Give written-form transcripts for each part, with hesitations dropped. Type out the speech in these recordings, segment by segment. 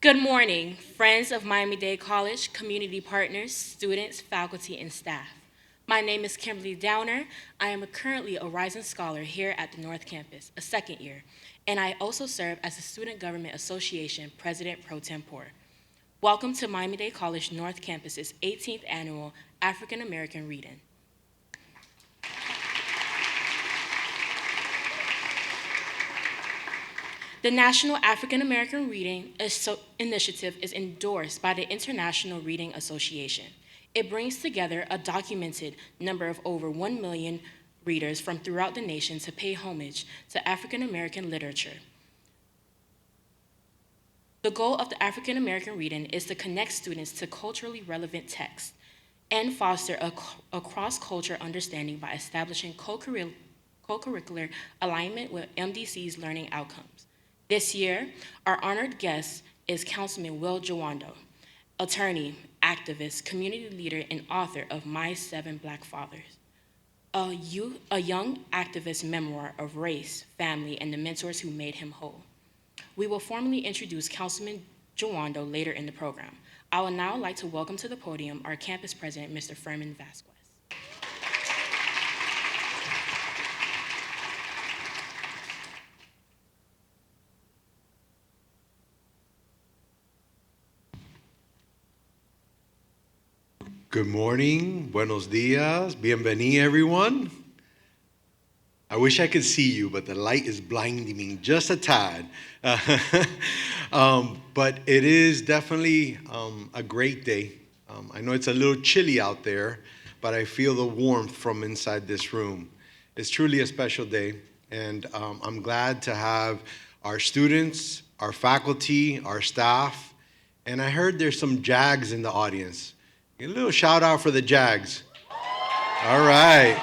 Good morning, friends of Miami-Dade College, community partners, students, faculty, and staff. My name is Kimberly Downer. I am currently a Rising Scholar here at the North Campus, a second year, and I also serve as the Student Government Association President Pro Tempore. Welcome to Miami-Dade College North Campus's 18th Annual African American Read-In. The National African American Reading Initiative is endorsed by the International Reading Association. It brings together a documented number of over 1 million readers from throughout the nation to pay homage to African American literature. The goal of the African American Reading is to connect students to culturally relevant texts and foster a cross-cultural understanding by establishing co-curricular alignment with MDC's learning outcomes. This year, our honored guest is Councilman Will Jawando, attorney, activist, community leader, and author of My Seven Black Fathers, a young activist memoir of race, family, and the mentors who made him whole. We will formally introduce Councilman Jawando later in the program. I would now like to welcome to the podium our campus president, Mr. Furman Vasquez. Good morning, buenos dias, bienvenido everyone. I wish I could see you, but the light is blinding me just a tad. But it is definitely a great day. I know it's a little chilly out there, but I feel the warmth from inside this room. It's truly a special day, and I'm glad to have our students, our faculty, our staff, and I heard there's some Jags in the audience. A little shout out for the Jags. All right.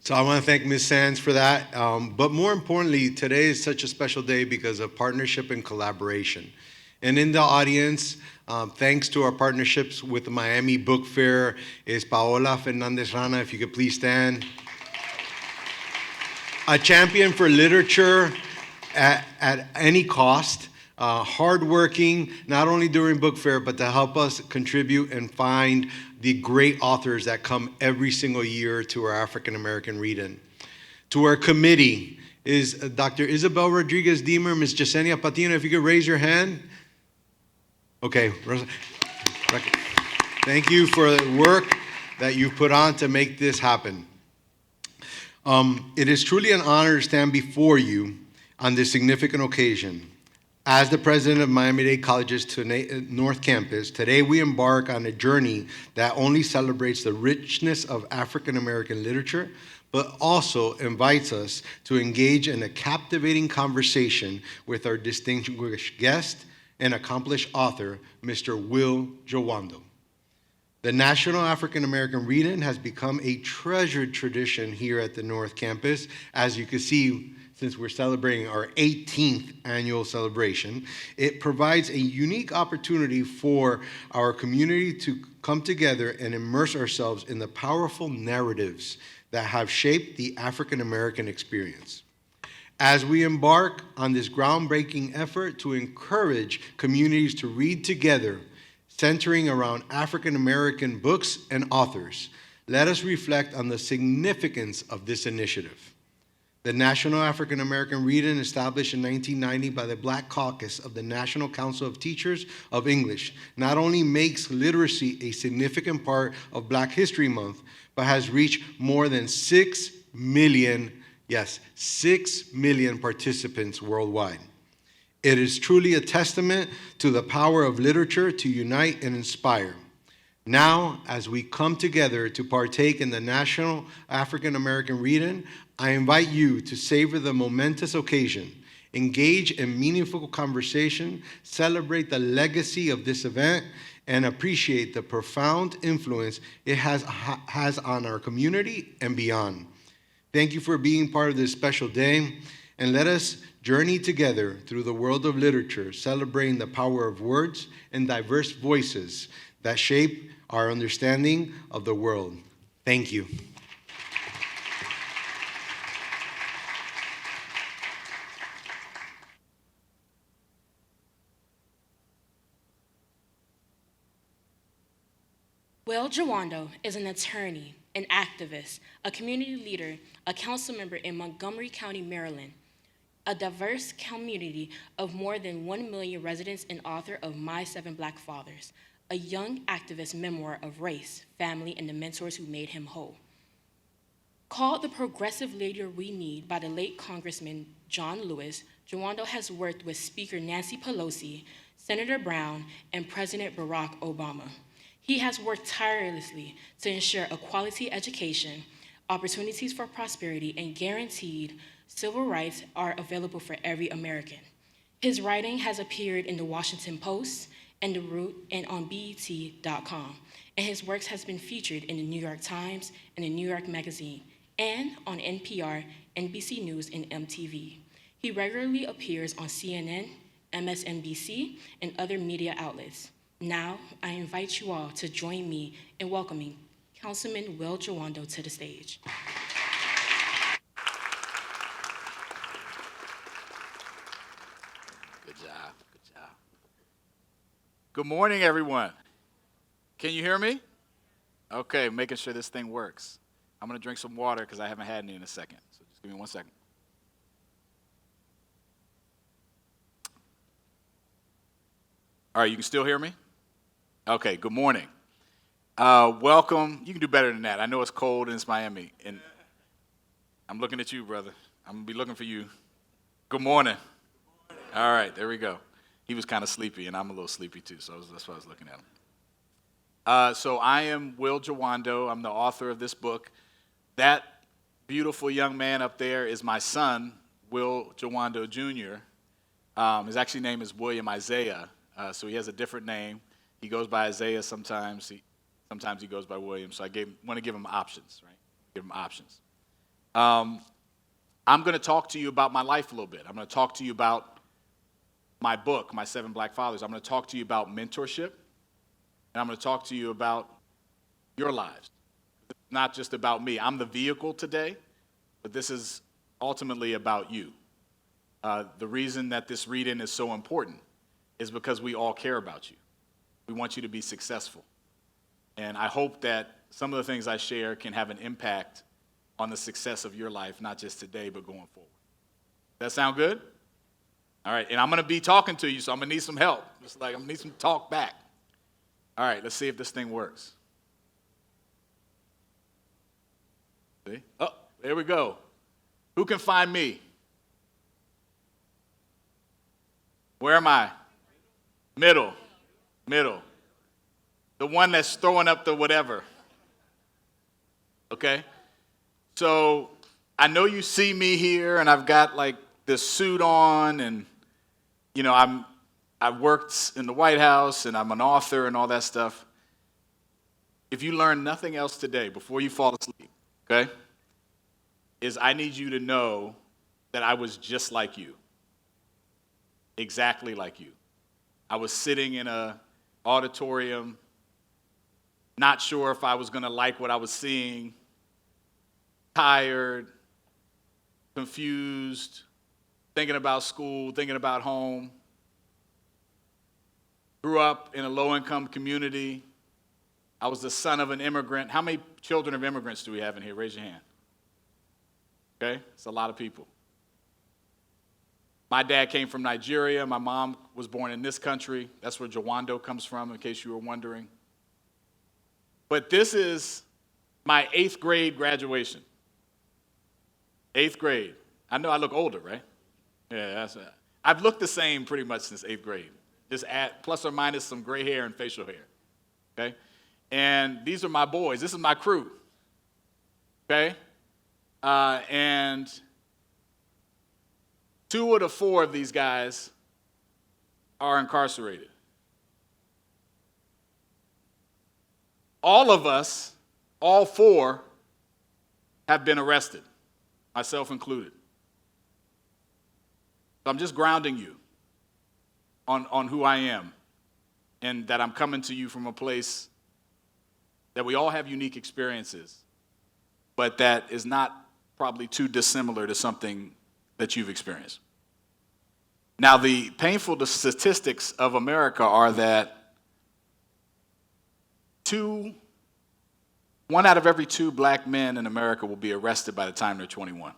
So I want to thank Ms. Sands for that. But more importantly, today is such a special day because of partnership and collaboration. And in the audience, thanks to our partnerships with the Miami Book Fair, is Paola Fernandez Rana, if you could please stand. A champion for literature at any cost. Hardworking, not only during book fair, but to help us contribute and find the great authors that come every single year to our African American Read-In. To our committee is Dr. Isabel Rodriguez Deemer, Ms. Yesenia Patino, if you could raise your hand. Okay, thank you for the work that you've put on to make this happen. It is truly an honor to stand before you on this significant occasion. As the president of Miami-Dade College's North Campus, today we embark on a journey that only celebrates the richness of African American literature, but also invites us to engage in a captivating conversation with our distinguished guest and accomplished author, Mr. Will Jawando. The National African American Read-In has become a treasured tradition here at the North Campus. As you can see, since we're celebrating our 18th annual celebration, it provides a unique opportunity for our community to come together and immerse ourselves in the powerful narratives that have shaped the African American experience. As we embark on this groundbreaking effort to encourage communities to read together, centering around African American books and authors, let us reflect on the significance of this initiative. The National African American Read-In, established in 1990 by the Black Caucus of the National Council of Teachers of English, not only makes literacy a significant part of Black History Month, but has reached more than 6 million, yes, 6 million participants worldwide. It is truly a testament to the power of literature to unite and inspire. Now, as we come together to partake in the National African American Read-In, I invite you to savor the momentous occasion, engage in meaningful conversation, celebrate the legacy of this event, and appreciate the profound influence it has on our community and beyond. Thank you for being part of this special day, and let us journey together through the world of literature, celebrating the power of words and diverse voices that shape our understanding of the world. Thank you. Will Jawando is an attorney, an activist, a community leader, a council member in Montgomery County, Maryland, a diverse community of more than 1 million residents and author of My Seven Black Fathers, a young activist memoir of race, family, and the mentors who made him whole. Called the progressive leader we need by the late Congressman John Lewis, Jawando has worked with Speaker Nancy Pelosi, Senator Brown, and President Barack Obama. He has worked tirelessly to ensure a quality education, opportunities for prosperity, and guaranteed civil rights are available for every American. His writing has appeared in the Washington Post and The Root and on BET.com, and his works has been featured in the New York Times and the New York Magazine, and on NPR, NBC News, and MTV. He regularly appears on CNN, MSNBC, and other media outlets. Now, I invite you all to join me in welcoming Councilman Will Jawando to the stage. Good job, good job. Good morning, everyone. Can you hear me? Okay, making sure this thing works. I'm gonna drink some water because I haven't had any in a second. So just give me 1 second. All right, you can still hear me? Okay, good morning. Welcome. You can do better than that. I know it's cold and it's Miami. And I'm looking at you, brother. I'm gonna be looking for you. Good morning. All right, there we go. He was kind of sleepy, and I'm a little sleepy too, so that's why I was looking at him. So I am Will Jawando. I'm the author of this book. That beautiful young man up there is my son, Will Jawando Jr. His actual name is William Isaiah, so he has a different name. He goes by Isaiah sometimes. Sometimes he goes by William, so I want to give him options, right? Give him options. I'm going to talk to you about my life a little bit. I'm going to talk to you about my book, My Seven Black Fathers. I'm going to talk to you about mentorship, and I'm going to talk to you about your lives. It's not just about me. I'm the vehicle today, but this is ultimately about you. The reason that this read-in is so important is because we all care about you. We want you to be successful. And I hope that some of the things I share can have an impact on the success of your life, not just today, but going forward. That sound good? All right, and I'm going to be talking to you, so I'm going to need some help. Just like I'm going to need some talk back. All right, let's see if this thing works. See? Oh, there we go. Who can find me? Where am I? Middle. The one that's throwing up the whatever. Okay? So I know you see me here, and I've got like this suit on, and you know I've worked in the White House, and I'm an author and all that stuff. If you learn nothing else today before you fall asleep, okay, is I need you to know that I was just like you, exactly like you. I was sitting in a auditorium, not sure if I was going to like what I was seeing, tired, confused, thinking about school, thinking about home. Grew up in a low-income community. I was the son of an immigrant. How many children of immigrants do we have in here? Raise your hand. Okay, it's a lot of people. My dad came from Nigeria. My mom was born in this country. That's where Jawando comes from, in case you were wondering. But this is my 8th grade graduation. 8th grade. I know I look older, right? Yeah, I've looked the same pretty much since 8th grade. Just add plus or minus some gray hair and facial hair. Okay? And these are my boys. This is my crew. Okay? And 2 of the 4 of these guys are incarcerated. All of us, all 4, have been arrested, myself included. So I'm just grounding you on who I am, and that I'm coming to you from a place that we all have unique experiences, but that is not probably too dissimilar to something that you've experienced. Now, the painful statistics of America are that 2 1 out of every 2 black men in America will be arrested by the time they're 21.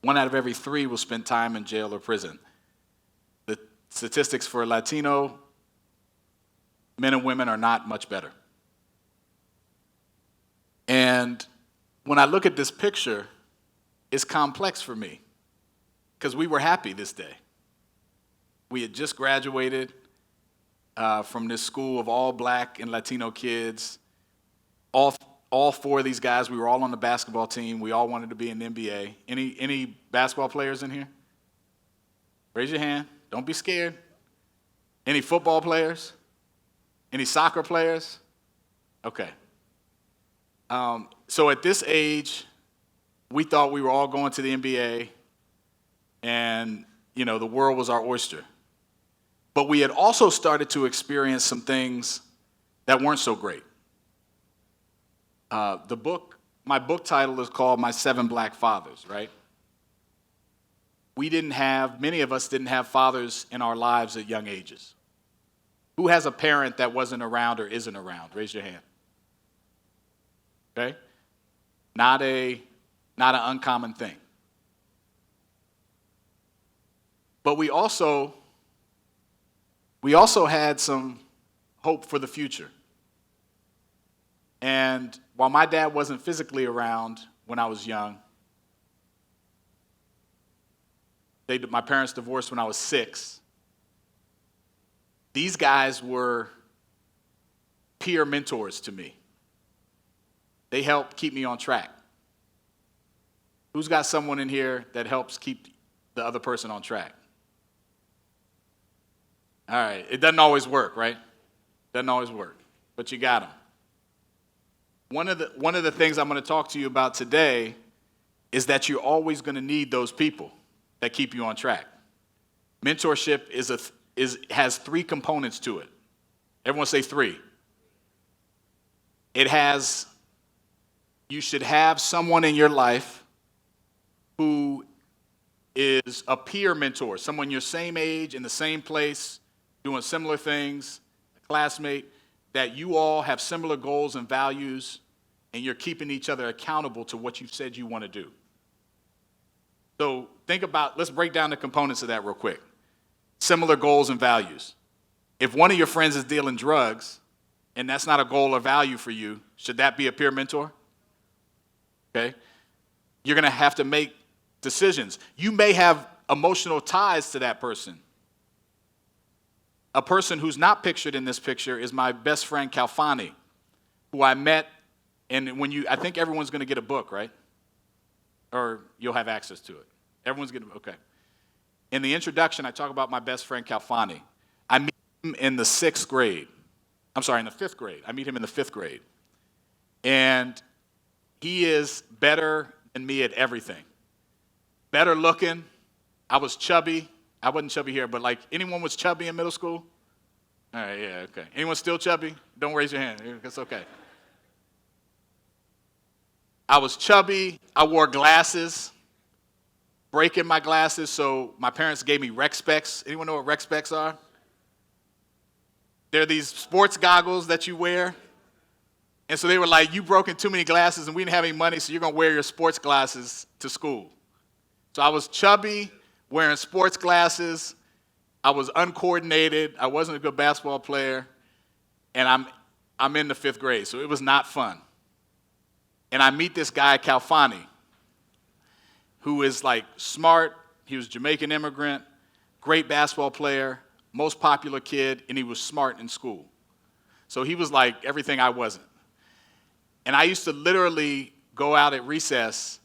1 out of every 3 will spend time in jail or prison. The statistics for Latino men and women are not much better. And when I look at this picture, it's complex for me because we were happy this day. We had just graduated from this school of all black and Latino kids. All 4 of these guys, we were all on the basketball team. We all wanted to be in the NBA. Any basketball players in here? Raise your hand. Don't be scared. Any football players? Any soccer players? Okay. So at this age, we thought we were all going to the NBA, and the world was our oyster. But we had also started to experience some things that weren't so great. My book title is called My 7 Black Fathers, right? Many of us didn't have fathers in our lives at young ages. Who has a parent that wasn't around or isn't around? Raise your hand. Okay? Not an uncommon thing. But we also had some hope for the future. And while my dad wasn't physically around when I was young, my parents divorced when I was 6. These guys were peer mentors to me. They helped keep me on track. Who's got someone in here that helps keep the other person on track? All right, it doesn't always work, right? Doesn't always work, but you got them. One of the things I'm going to talk to you about today is that you're always going to need those people that keep you on track. Mentorship has 3 components to it. Everyone say 3. You should have someone in your life who is a peer mentor, someone your same age, in the same place, doing similar things, a classmate, that you all have similar goals and values, and you're keeping each other accountable to what you've said you want to do. So let's break down the components of that real quick. Similar goals and values. If one of your friends is dealing drugs, and that's not a goal or value for you, should that be a peer mentor? Okay? You're going to have to make decisions. You may have emotional ties to that person. A person who's not pictured in this picture is my best friend, Kalfani, who I met, and I think everyone's going to get a book, right? Or you'll have access to it. Everyone's going to, okay. In the introduction, I talk about my best friend, Kalfani. I meet him in the 5th grade. I meet him in the 5th grade. And he is better than me at everything. Better looking. I was chubby. I wasn't chubby here, but anyone was chubby in middle school? All right, yeah, okay. Anyone still chubby? Don't raise your hand. It's okay. I was chubby. I wore glasses, breaking my glasses, so my parents gave me rec specs. Anyone know what rec specs are? They're these sports goggles that you wear. And so they were like, you broke in too many glasses and we didn't have any money, so you're going to wear your sports glasses to school. So I was chubby, wearing sports glasses. I was uncoordinated. I wasn't a good basketball player. And I'm in the 5th grade, so it was not fun. And I meet this guy, Kalfani, who is smart. He was a Jamaican immigrant, great basketball player, most popular kid, and he was smart in school. So he was like everything I wasn't. And I used to literally go out at recess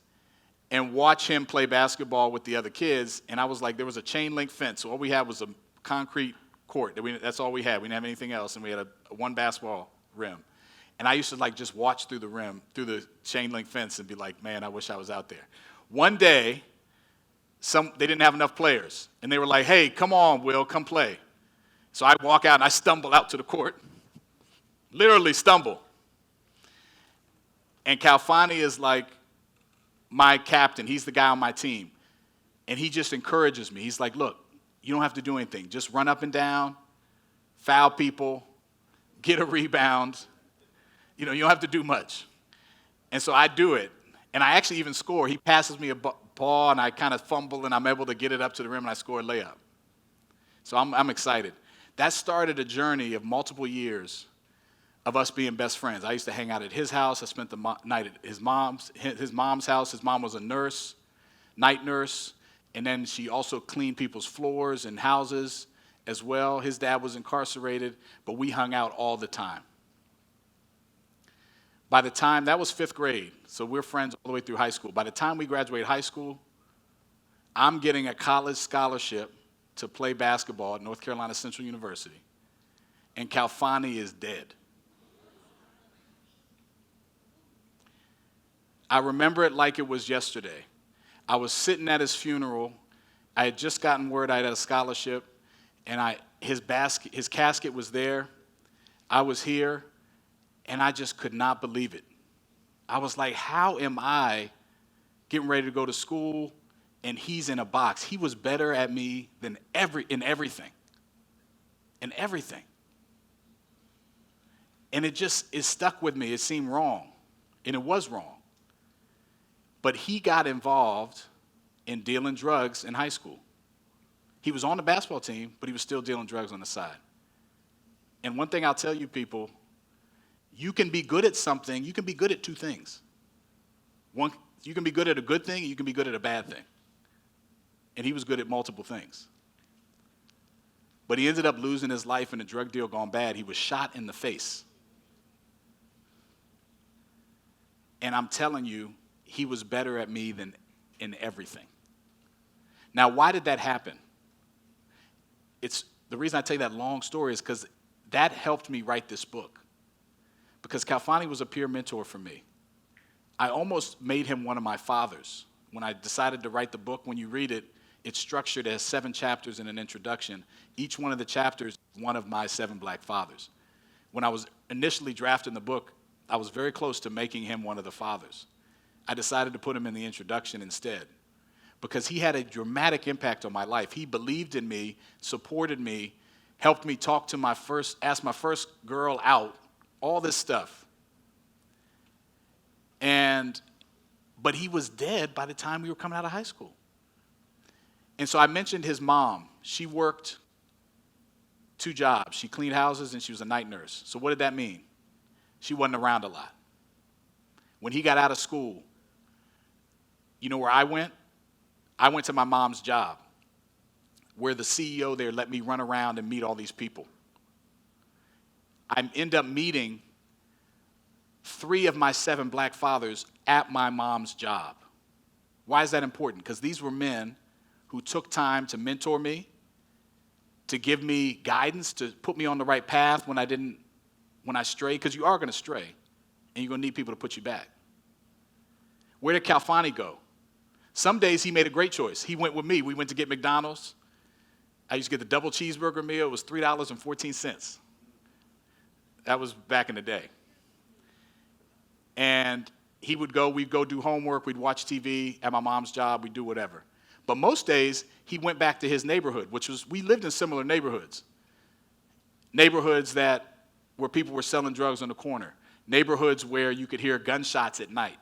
and watch him play basketball with the other kids, and I was like, there was a chain link fence, so all we had was a concrete court. That's all we had. We didn't have anything else, and we had a 1 basketball rim. And I used to just watch through the rim, through the chain link fence, and be like, man, I wish I was out there. One day, they didn't have enough players, and they were like, hey, come on, Will, come play. So I walk out, and I stumble out to the court, literally stumble. And Kalfani is my captain. He's the guy on my team. And he just encourages me. He's like, look, you don't have to do anything. Just run up and down, foul people, get a rebound. You don't have to do much. And so I do it, and I actually even score. He passes me a ball, and I kind of fumble, and I'm able to get it up to the rim, and I score a layup. So I'm excited. That started a journey of multiple years of us being best friends. I used to hang out at his house. I spent the night at his mom's house. His mom was a nurse, night nurse, and then she also cleaned people's floors and houses as well. His dad was incarcerated, but we hung out all the time. By the time, that was 5th grade, so we're friends all the way through high school. By the time we graduate high school, I'm getting a college scholarship to play basketball at North Carolina Central University, and Khalfani is dead. I remember it like it was yesterday. I was sitting at his funeral. I had just gotten word I had a scholarship, and his casket was there. I was here, and I just could not believe it. I was like, how am I getting ready to go to school, and he's in a box? He was better at me than in everything. In everything. And it stuck with me. It seemed wrong, and it was wrong. But he got involved in dealing drugs in high school. He was on the basketball team, but he was still dealing drugs on the side. And one thing I'll tell you people, you can be good at something, you can be good at two things. One, you can be good at a good thing, and you can be good at a bad thing. And he was good at multiple things. But he ended up losing his life in a drug deal gone bad. He was shot in the face. And I'm telling you, he was better at me than in everything. Now, why did that happen? The reason I tell you that long story is because that helped me write this book. Because Khalfani was a peer mentor for me. I almost made him one of my fathers. When I decided to write the book, when you read it, it's structured as 7 chapters and an introduction. Each one of the chapters is one of my 7 black fathers. When I was initially drafting the book, I was very close to making him one of the fathers. I decided to put him in the introduction instead because he had a dramatic impact on my life. He believed in me, supported me, helped me ask my first girl out, all this stuff. But he was dead by the time we were coming out of high school. And so I mentioned his mom. She worked 2 jobs. She cleaned houses and she was a night nurse. So what did that mean? She wasn't around a lot. When he got out of school, you know where I went? I went to my mom's job, where the CEO there let me run around and meet all these people. I end up meeting 3 of my 7 black fathers at my mom's job. Why is that important? Because these were men who took time to mentor me, to give me guidance, to put me on the right path when I strayed, because you are going to stray, and you're going to need people to put you back. Where did Khalfani go? Some days he made a great choice. He went with me. We went to get McDonald's. I used to get the double cheeseburger meal. It was $3.14. That was back in the day. And we'd go do homework, we'd watch TV at my mom's job, we'd do whatever. But most days, he went back to his neighborhood, we lived in similar neighborhoods. Neighborhoods where people were selling drugs on the corner. Neighborhoods where you could hear gunshots at night.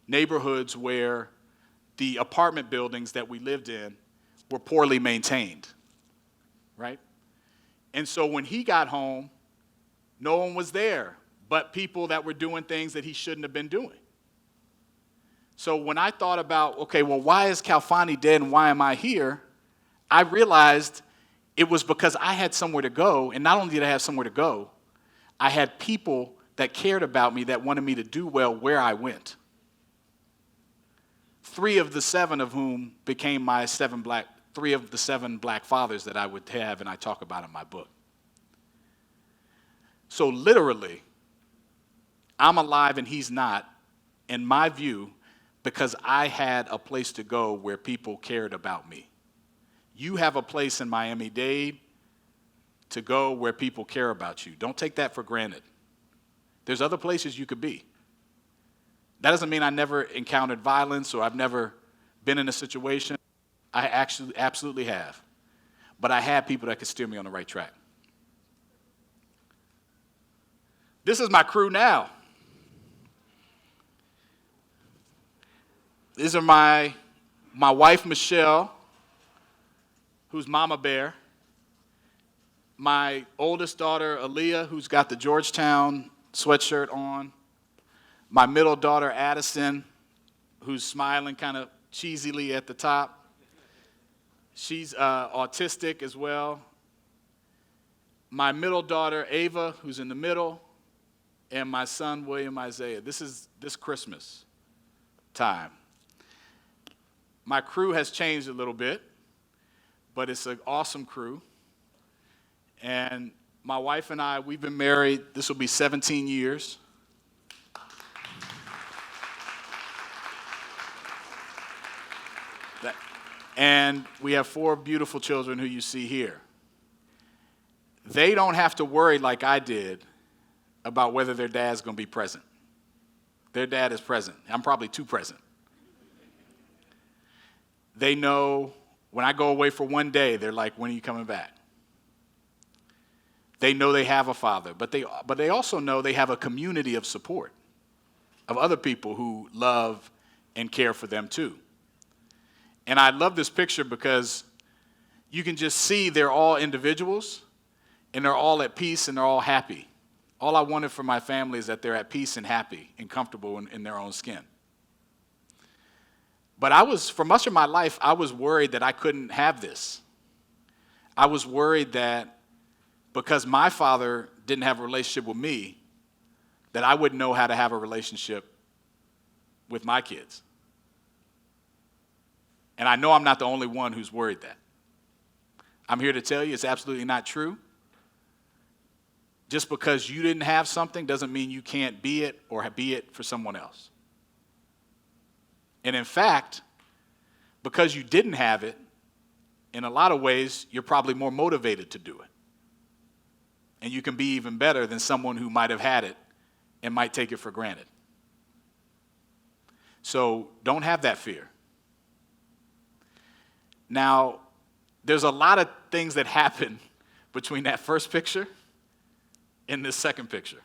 Neighborhoods where the apartment buildings that we lived in were poorly maintained, right? And so when he got home, no one was there but people that were doing things that he shouldn't have been doing. So when I thought about, okay, well, why is Khalfani dead and why am I here? I realized it was because I had somewhere to go, and not only did I have somewhere to go, I had people that cared about me that wanted me to do well where I went. 3 of the 7 of whom became my 3 of the 7 black fathers that I would have and I talk about in my book. So literally, I'm alive and he's not, in my view, because I had a place to go where people cared about me. You have a place in Miami-Dade to go where people care about you. Don't take that for granted. There's other places you could be. That doesn't mean I never encountered violence or I've never been in a situation. I actually absolutely have. But I had people that could steer me on the right track. This is my crew now. These are my wife, Michelle, who's Mama Bear. My oldest daughter, Aaliyah, who's got the Georgetown sweatshirt on. My middle daughter, Addison, who's smiling kind of cheesily at the top. She's autistic as well. My middle daughter, Ava, who's in the middle, and my son, William Isaiah. This is this Christmas time. My crew has changed a little bit, but it's an awesome crew. And my wife and I, we've been married, this will be 17 years. And we have 4 beautiful children who you see here. They don't have to worry like I did about whether their dad's going to be present. Their dad is present. I'm probably too present. They know when I go away for one day, they're like, when are you coming back? They know they have a father, but they also know they have a community of support, of other people who love and care for them too. And I love this picture because you can just see they're all individuals and they're all at peace and they're all happy. All I wanted for my family is that they're at peace and happy and comfortable in their own skin. But for much of my life, I was worried that I couldn't have this. I was worried that because my father didn't have a relationship with me, that I wouldn't know how to have a relationship with my kids. And I know I'm not the only one who's worried that. I'm here to tell you it's absolutely not true. Just because you didn't have something doesn't mean you can't be it or be it for someone else. And in fact, because you didn't have it, in a lot of ways, you're probably more motivated to do it. And you can be even better than someone who might have had it and might take it for granted. So don't have that fear. Now, there's a lot of things that happen between that first picture and this second picture,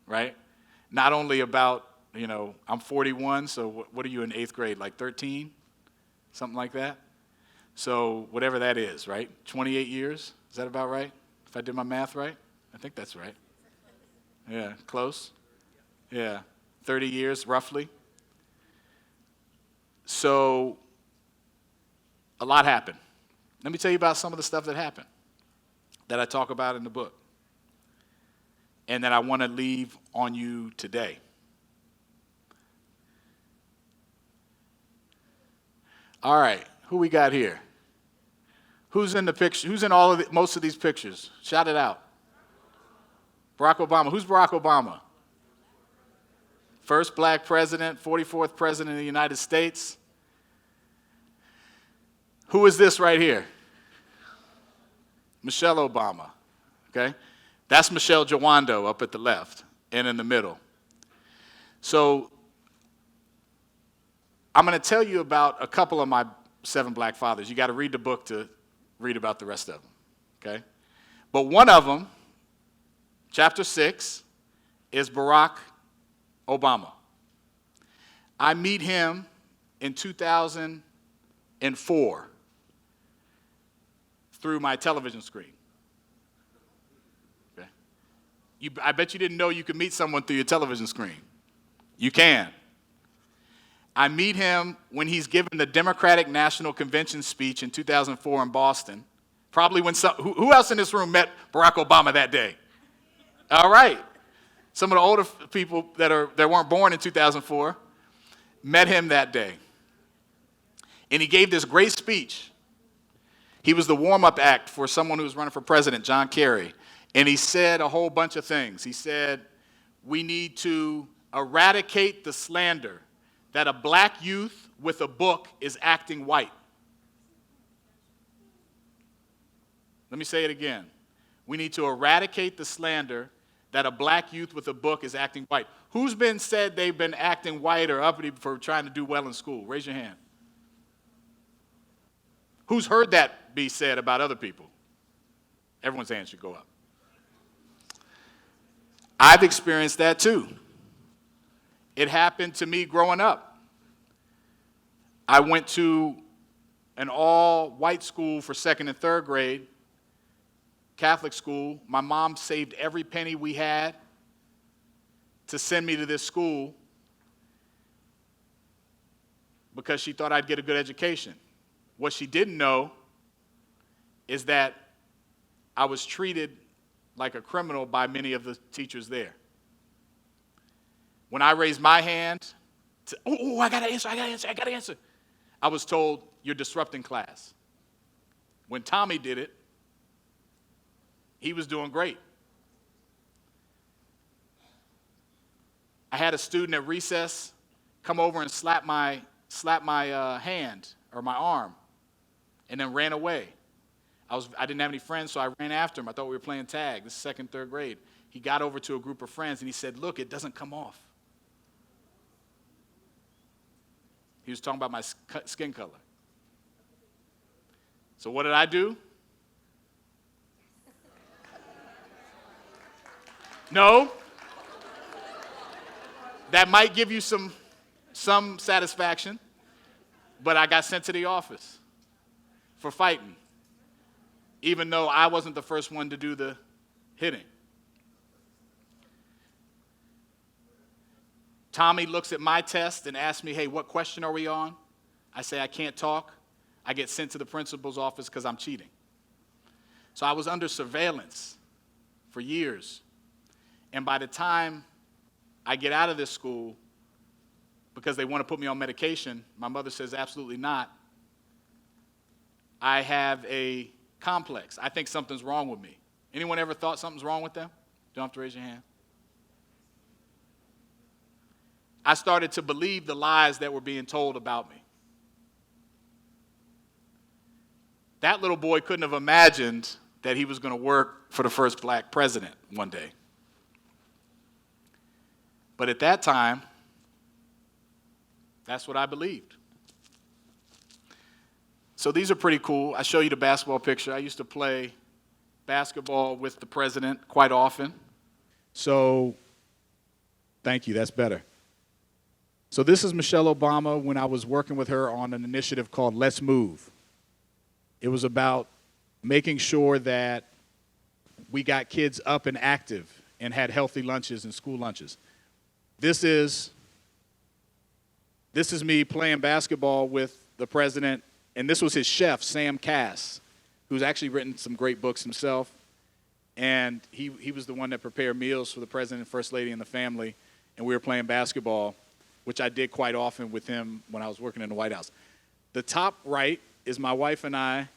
right? Not only about, I'm 41, so what are you in 8th grade, like 13? Something like that? So whatever that is, right? 28 years, is that about right? If I did my math right? I think that's right. Yeah, close? Yeah, 30 years roughly. So a lot happened. Let me tell you about some of the stuff that happened that I talk about in the book and that I want to leave on you today. All right, who we got here? Who's in the picture? Who's in most of these pictures? Shout it out. Barack Obama. Who's Barack Obama? First black president, 44th president of the United States. Who is this right here? Michelle Obama, okay? That's Michelle Jawando up at the left and in the middle. So I'm going to tell you about a couple of my 7 black fathers. You got to read the book to read about the rest of them, okay? But one of them, chapter 6, is Barack Obama. I meet him in 2004 through my television screen. Okay? I bet you didn't know you could meet someone through your television screen. You can. I meet him when he's given the Democratic National Convention speech in 2004 in Boston. Probably when who else in this room met Barack Obama that day? All right. Some of the older people that weren't born in 2004 met him that day. And he gave this great speech. He was the warm-up act for someone who was running for president, John Kerry. And he said a whole bunch of things. He said, we need to eradicate the slander that a black youth with a book is acting white. Let me say it again. We need to eradicate the slander that a black youth with a book is acting white. Who's been said they've been acting white or uppity for trying to do well in school? Raise your hand. Who's heard that be said about other people? Everyone's hand should go up. I've experienced that too. It happened to me growing up. I went to an all-white school for second and third grade, Catholic school. My mom saved every penny we had to send me to this school because she thought I'd get a good education. What she didn't know is that I was treated like a criminal by many of the teachers there. When I raised my hand, I gotta answer, I was told, you're disrupting class. When Tommy did it, he was doing great. I had a student at recess come over and slap my hand or my arm and then ran away. I didn't have any friends, so I ran after him. I thought we were playing tag. This is second, third grade. He got over to a group of friends and he said, look, it doesn't come off. He was talking about my skin color. So what did I do? No. That might give you some satisfaction, but I got sent to the office for fighting, even though I wasn't the first one to do the hitting. Tommy looks at my test and asks me, hey, what question are we on? I say, I can't talk. I get sent to the principal's office because I'm cheating. So I was under surveillance for years. And by the time I get out of this school, because they want to put me on medication, my mother says, absolutely not. I have a complex. I think something's wrong with me. Anyone ever thought something's wrong with them? Don't have to raise your hand. I started to believe the lies that were being told about me. That little boy couldn't have imagined that he was going to work for the first black president one day. But at that time, that's what I believed. So these are pretty cool. I show you the basketball picture. I used to play basketball with the president quite often. So, thank you, that's better. So this is Michelle Obama when I was working with her on an initiative called Let's Move. It was about making sure that we got kids up and active and had healthy lunches and school lunches. This is me playing basketball with the president, and this was his chef, Sam Cass, who's actually written some great books himself. And he was the one that prepared meals for the president and first lady and the family, and we were playing basketball, which I did quite often with him when I was working in the White House. The top right is my wife and I.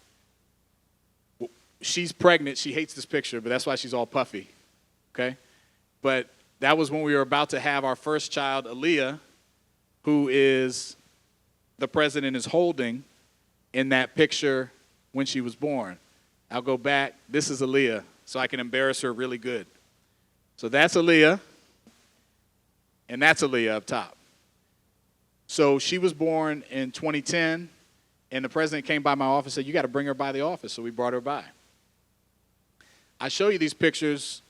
She's pregnant. She hates this picture, but that's why she's all puffy, okay? But that was when we were about to have our first child, Aaliyah, who is the president is holding in that picture when she was born. I'll go back. This is Aaliyah, so I can embarrass her really good. So that's Aaliyah, and that's Aaliyah up top. So she was born in 2010, and the president came by my office and said, you got to bring her by the office, so we brought her by. I show you these pictures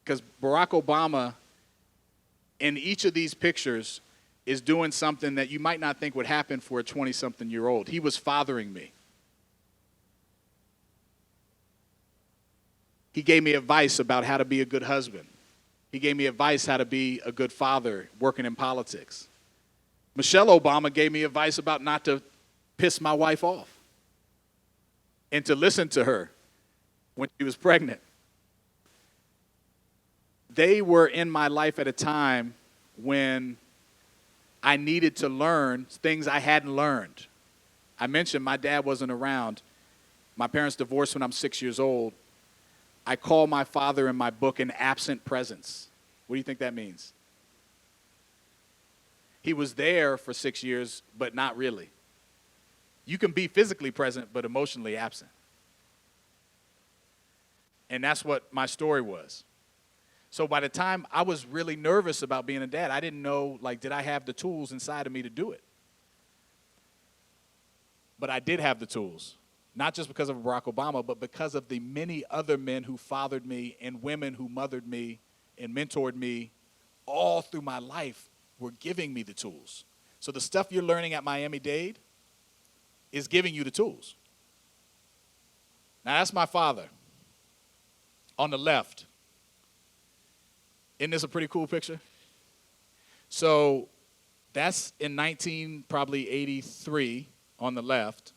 because Barack Obama, in each of these pictures, is doing something that you might not think would happen for a 20-something-year-old. He was fathering me. He gave me advice about how to be a good husband. He gave me advice how to be a good father working in politics. Michelle Obama gave me advice about not to piss my wife off and to listen to her when she was pregnant. They were in my life at a time when I needed to learn things I hadn't learned. I mentioned my dad wasn't around. My parents divorced when I'm 6 years old. I call my father in my book an absent presence. What do you think that means? He was there for 6 years, but not really. You can be physically present, but emotionally absent. And that's what my story was. So by the time I was really nervous about being a dad, I didn't know, did I have the tools inside of me to do it? But I did have the tools, not just because of Barack Obama, but because of the many other men who fathered me and women who mothered me and mentored me all through my life were giving me the tools. So the stuff you're learning at Miami-Dade is giving you the tools. Now, that's my father on the left. Isn't this a pretty cool picture? So that's in probably 83 on the left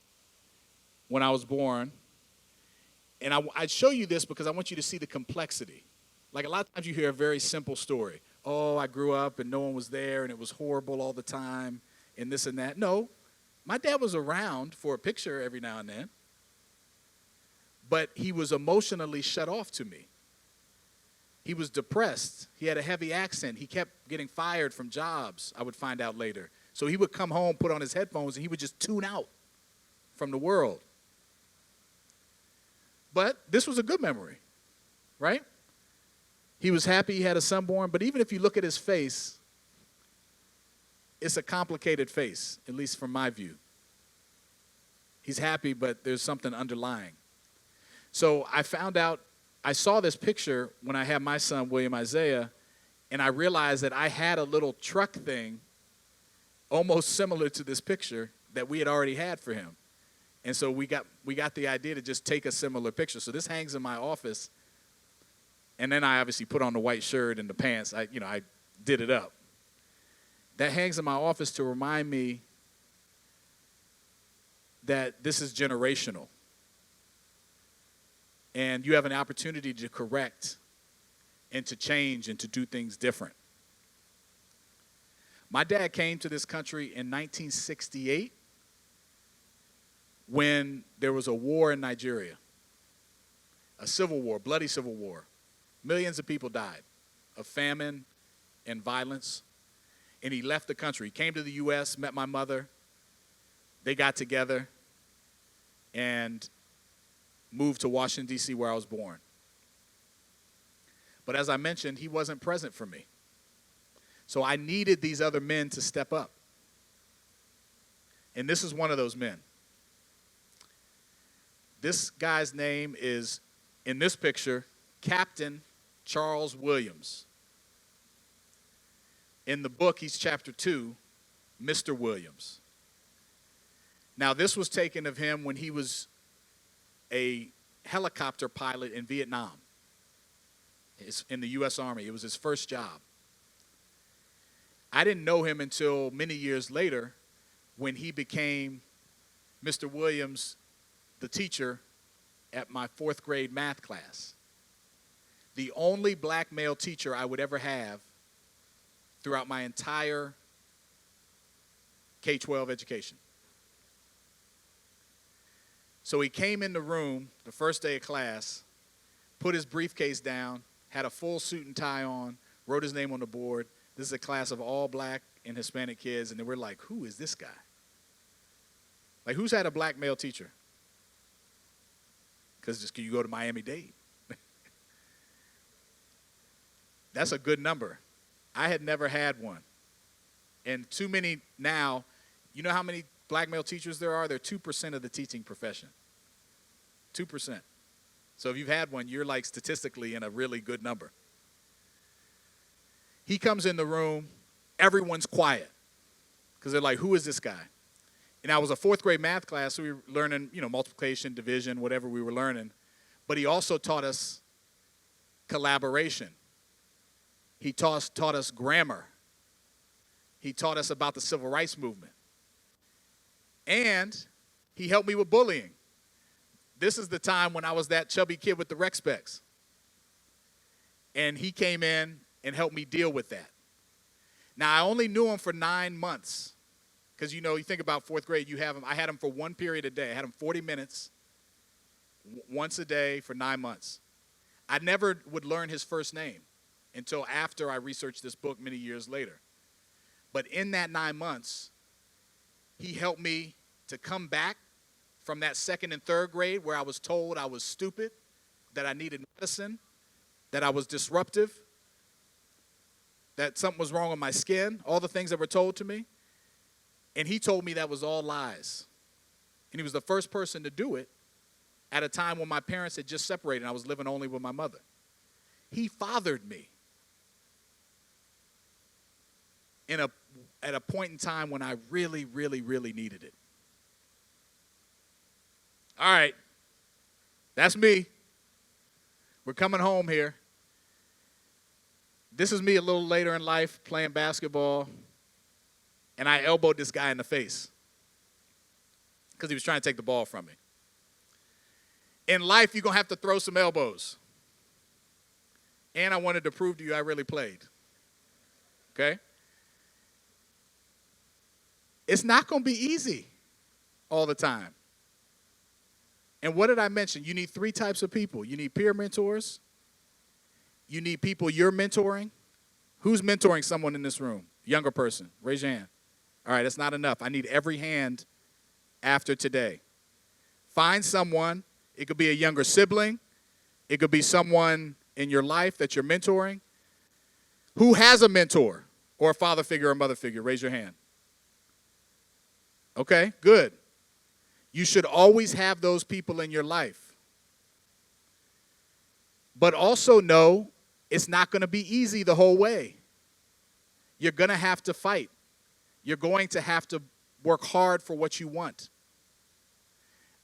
when I was born. And I show you this because I want you to see the complexity. Like a lot of times you hear a very simple story. Oh, I grew up and no one was there and it was horrible all the time and this and that. No, my dad was around for a picture every now and then, but he was emotionally shut off to me. He was depressed. He had a heavy accent. He kept getting fired from jobs, I would find out later. So he would come home, put on his headphones, and he would just tune out from the world. But this was a good memory, right? He was happy he had a son born, but even if you look at his face, it's a complicated face, at least from my view. He's happy, but there's something underlying. So I found out, I saw this picture when I had my son, William Isaiah, and I realized that I had a little truck thing almost similar to this picture that we had already had for him. And so we got the idea to just take a similar picture. So this hangs in my office. And then I obviously put on the white shirt and the pants. I did it up. That hangs in my office to remind me that this is generational. And you have an opportunity to correct and to change and to do things different. My dad came to this country in 1968 when there was a war in Nigeria, a civil war, bloody civil war. Millions of people died of famine and violence. And he left the country. He came to the U.S., met my mother. They got together and moved to Washington, D.C., where I was born. But as I mentioned, he wasn't present for me. So I needed these other men to step up. And this is one of those men. This guy's name is, in this picture, Captain Charles Williams. In the book, he's chapter 2, Mr. Williams. Now, this was taken of him when he was a helicopter pilot in Vietnam. It's in the U.S. Army. It was his first job. I didn't know him until many years later when he became Mr. Williams, the teacher at my 4th grade math class. The only black male teacher I would ever have throughout my entire K-12 education. So he came in the room the first day of class, put his briefcase down, had a full suit and tie on, wrote his name on the board. This is a class of all black and Hispanic kids, and they were like, who is this guy? Like, who's had a black male teacher? Because just you go to Miami-Dade. That's a good number. I had never had one. And too many now, you know how many black male teachers there are? They're 2% of the teaching profession. 2%. So if you've had one, you're like statistically in a really good number. He comes in the room, everyone's quiet because they're like, who is this guy? And I was a 4th grade math class, so we were learning, multiplication, division, whatever we were learning. But he also taught us collaboration. He taught us grammar. He taught us about the civil rights movement. And he helped me with bullying. This is the time when I was that chubby kid with the rec specs. And he came in and helped me deal with that. Now, I only knew him for 9 months. Because, you think about 4th grade, you have him. I had him for one period a day. I had him 40 minutes, once a day for 9 months. I never would learn his first name until after I researched this book many years later. But in that 9 months, he helped me to come back from that 2nd and 3rd grade where I was told I was stupid, that I needed medicine, that I was disruptive, that something was wrong with my skin, all the things that were told to me. And he told me that was all lies. And he was the first person to do it at a time when my parents had just separated and I was living only with my mother. He fathered me. at a point in time when I really, really, really needed it. All right, that's me. We're coming home here. This is me a little later in life playing basketball, and I elbowed this guy in the face because he was trying to take the ball from me. In life, you're going to have to throw some elbows. And I wanted to prove to you I really played. Okay? It's not going to be easy all the time. And what did I mention? You need 3 types of people. You need peer mentors. You need people you're mentoring. Who's mentoring someone in this room? Younger person. Raise your hand. All right, that's not enough. I need every hand after today. Find someone. It could be a younger sibling. It could be someone in your life that you're mentoring. Who has a mentor or a father figure or mother figure? Raise your hand. Okay, good. You should always have those people in your life. But also know it's not going to be easy the whole way. You're going to have to fight. You're going to have to work hard for what you want.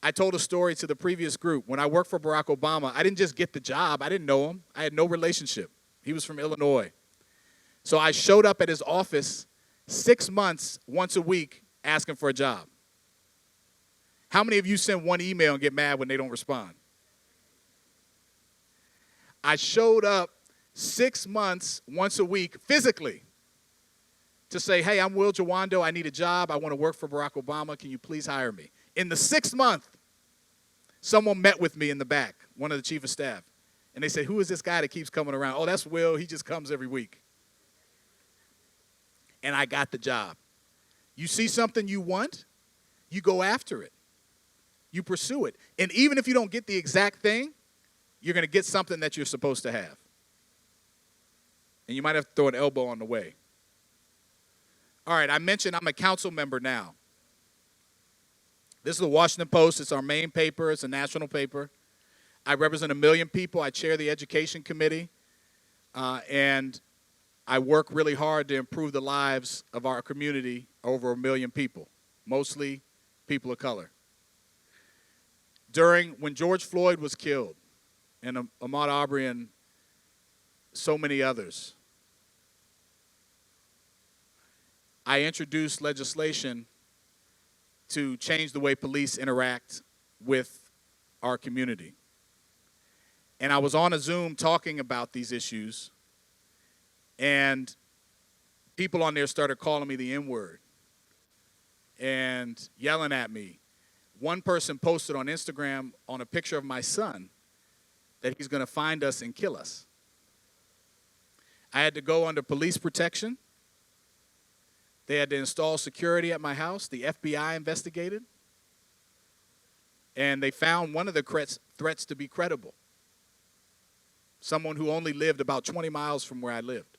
I told a story to the previous group. When I worked for Barack Obama, I didn't just get the job. I didn't know him. I had no relationship. He was from Illinois. So I showed up at his office 6 months, once a week, asking for a job. How many of you send one email and get mad when they don't respond? I showed up 6 months, once a week, physically, to say, hey, I'm Will Jawando. I need a job. I want to work for Barack Obama. Can you please hire me? In the 6th month, someone met with me in the back, one of the chief of staff. And they said, who is this guy that keeps coming around? Oh, that's Will. He just comes every week. And I got the job. You see something you want, you go after it. You pursue it. And even if you don't get the exact thing, you're going to get something that you're supposed to have. And you might have to throw an elbow on the way. All right, I mentioned I'm a council member now. This is the Washington Post. It's our main paper. It's a national paper. I represent 1 million people. I chair the education committee. And I work really hard to improve the lives of our community, over 1 million people, mostly people of color. When George Floyd was killed, and Ahmaud Arbery and so many others, I introduced legislation to change the way police interact with our community. And I was on a Zoom talking about these issues, and people on there started calling me the N-word and yelling at me. One person posted on Instagram on a picture of my son that he's going to find us and kill us. I had to go under police protection. They had to install security at my house. The FBI investigated. And they found one of the threats to be credible. Someone who only lived about 20 miles from where I lived.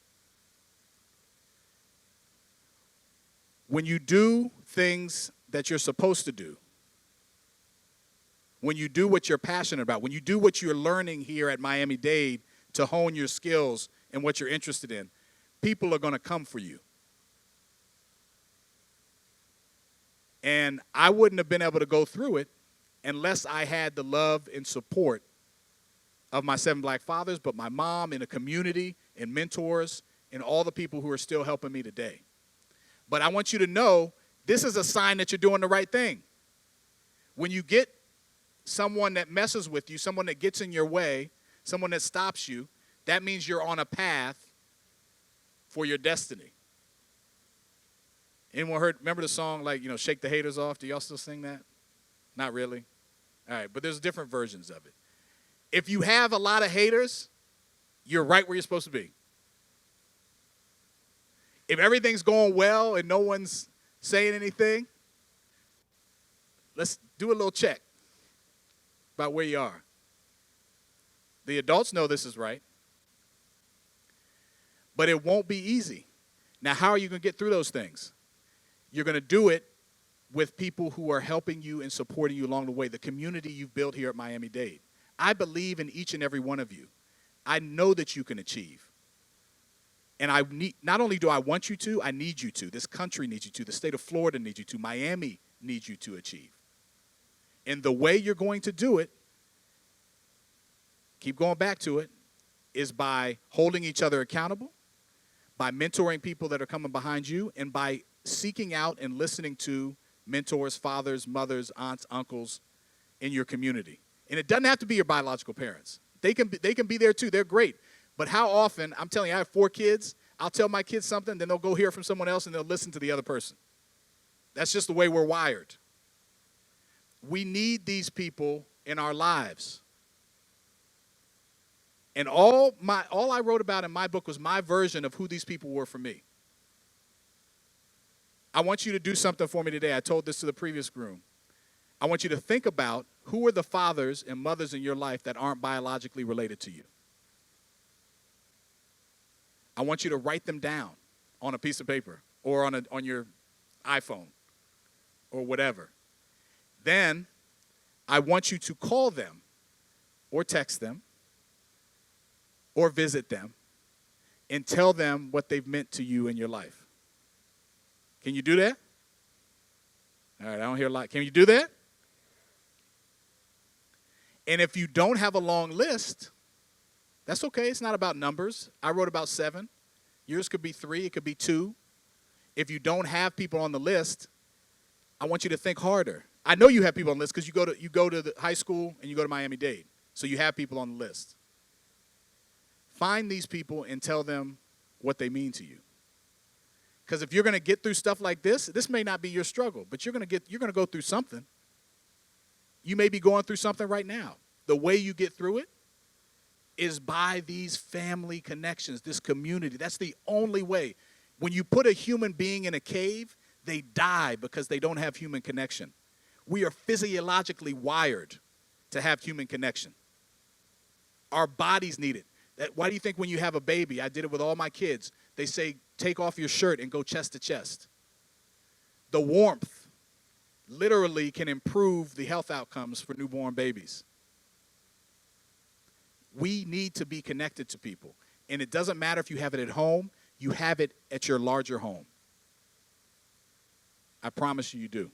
When you do things that you're supposed to do, when you do what you're passionate about, when you do what you're learning here at Miami-Dade to hone your skills and what you're interested in, people are going to come for you. And I wouldn't have been able to go through it unless I had the love and support of my 7 black fathers, but my mom and a community and mentors and all the people who are still helping me today. But I want you to know this is a sign that you're doing the right thing. When you get someone that messes with you, someone that gets in your way, someone that stops you, that means you're on a path for your destiny. Anyone remember the song, Shake the Haters Off? Do y'all still sing that? Not really? All right, but there's different versions of it. If you have a lot of haters, you're right where you're supposed to be. If everything's going well and no one's saying anything, let's do a little check about where you are. The adults know this is right, but it won't be easy. Now, how are you going to get through those things? You're going to do it with people who are helping you and supporting you along the way, the community you've built here at Miami-Dade. I believe in each and every one of you. I know that you can achieve. And not only do I want you to, I need you to. This country needs you to. The state of Florida needs you to. Miami needs you to achieve. And the way you're going to do it, keep going back to it, is by holding each other accountable, by mentoring people that are coming behind you, and by seeking out and listening to mentors, fathers, mothers, aunts, uncles in your community. And it doesn't have to be your biological parents. They can be there too. They're great. But how often, I'm telling you, I have 4 kids. I'll tell my kids something, then they'll go hear from someone else and they'll listen to the other person. That's just the way we're wired. We need these people in our lives. And all I wrote about in my book was my version of who these people were for me. I want you to do something for me today. I told this to the previous groom. I want you to think about who are the fathers and mothers in your life that aren't biologically related to you. I want you to write them down on a piece of paper or on your iPhone or whatever. Then I want you to call them or text them or visit them and tell them what they've meant to you in your life. Can you do that? All right, I don't hear a lot. Can you do that? And if you don't have a long list, that's okay. It's not about numbers. I wrote about 7. Yours could be 3. It could be 2. If you don't have people on the list, I want you to think harder. I know you have people on the list because you go to the high school and you go to Miami-Dade. So you have people on the list. Find these people and tell them what they mean to you. Because if you're going to get through stuff like this may not be your struggle, but you're going to go through something. You may be going through something right now. The way you get through it is by these family connections, this community. That's the only way. When you put a human being in a cave, they die because they don't have human connection. We are physiologically wired to have human connection. Our bodies need it. Why do you think when you have a baby, I did it with all my kids, they say, take off your shirt and go chest to chest. The warmth literally can improve the health outcomes for newborn babies. We need to be connected to people. And it doesn't matter if you have it at home, you have it at your larger home. I promise you, you do.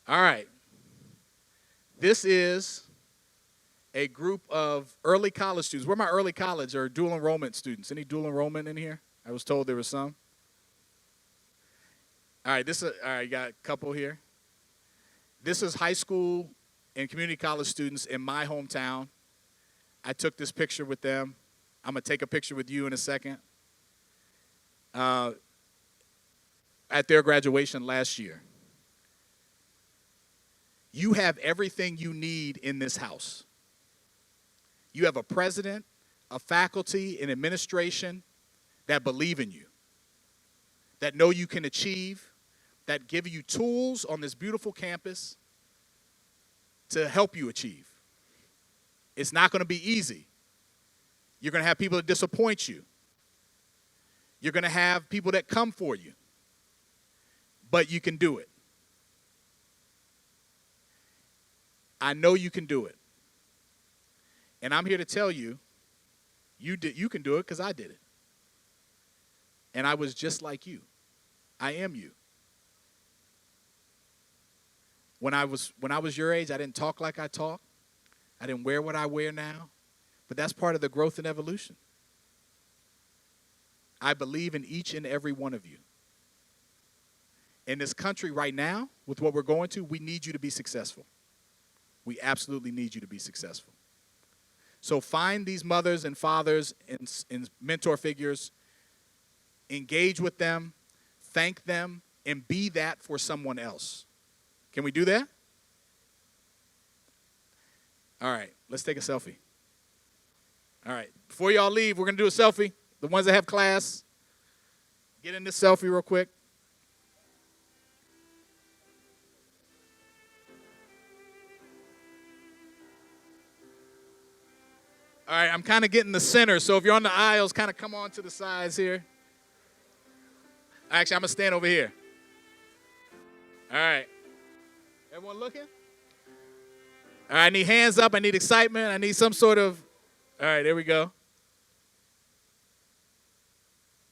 All right. This is a group of early college students. Where are my early college or dual enrollment students? Any dual enrollment in here? I was told there was some. All right, you got a couple here. This is high school and community college students in my hometown. I took this picture with them. I'm going to take a picture with you in a second. At their graduation last year. You have everything you need in this house. You have a president, a faculty, an administration that believe in you, that know you can achieve, that give you tools on this beautiful campus to help you achieve. It's not going to be easy. You're going to have people that disappoint you. You're going to have people that come for you. But you can do it. I know you can do it. And I'm here to tell you, you can do it because I did it. And I was just like you. I am you. When I was your age, I didn't talk like I talk. I didn't wear what I wear now. But that's part of the growth and evolution. I believe in each and every one of you. In this country right now, with what we're going to, we need you to be successful. We absolutely need you to be successful. So find these mothers and fathers and mentor figures, engage with them, thank them, and be that for someone else. Can we do that? All right, let's take a selfie. All right, before y'all leave, we're going to do a selfie. The ones that have class, get in this selfie real quick. All right, I'm kind of getting the center, so if you're on the aisles, kind of come on to the sides here. Actually, I'm going to stand over here. All right. Everyone looking? All right, I need hands up. I need excitement. I need some sort of, all right, there we go.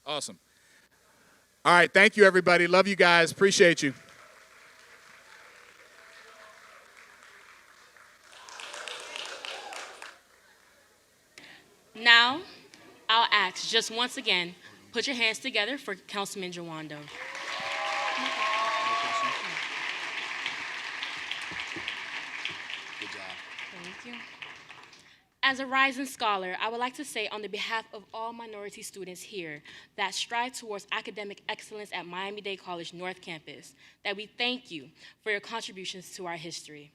Awesome. All right, thank you, everybody. Love you guys. Appreciate you. Now, I'll ask just once again, put your hands together for Councilman Jawando. Good job. Thank you. As a rising scholar, I would like to say on the behalf of all minority students here that strive towards academic excellence at Miami-Dade College North Campus, that we thank you for your contributions to our history.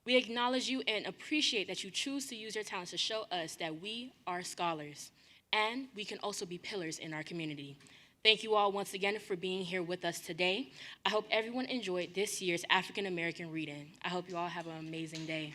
We acknowledge you and appreciate that you choose to use your talents to show us that we are scholars, and we can also be pillars in our community. Thank you all once again for being here with us today. I hope everyone enjoyed this year's African American reading. I hope you all have an amazing day.